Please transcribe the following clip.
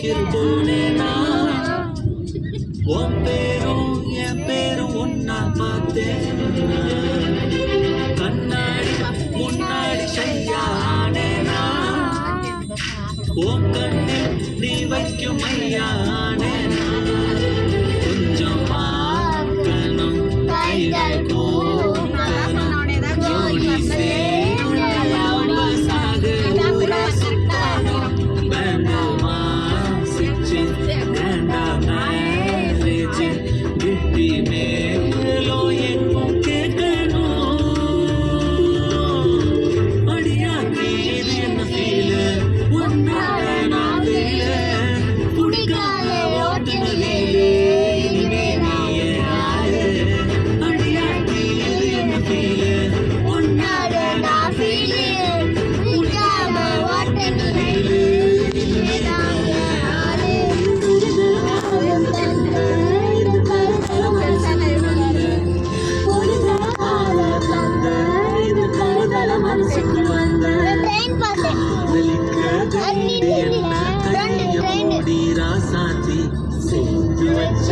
cycle போனேனா உன் பேரும் என் பேரும் ஒன்னா பார்த்தேன் கண்ணாடி முன்னாடி ஷையானேனா உன் கண்ணில் நீ வைக்கும் மையானேனா கொஞ்சம் பார்க்கணும் கைகள் போக்கணும் ஜோடி சேரும் சாகு சுத்தணும் வேண்டுமா சிச்சு வேண்டாமே கிட்டி மேலோ எங்கும் கேட்கணும் அடியாக்கி இது என்ன ஃபீல் ஒன்னால நான் ஃபீல் குடிக்கால ஓட்டுநரிலே இனிமே நீயே ஆறு அடியாக்கி இது என்ன ஃபீல் ஒன்னால நான் ஃபீல் குடிக்காம ஓட்டுநரிலே இனிமே நீயே ஆறு ராசாத்தி செஞ்சு வச்ச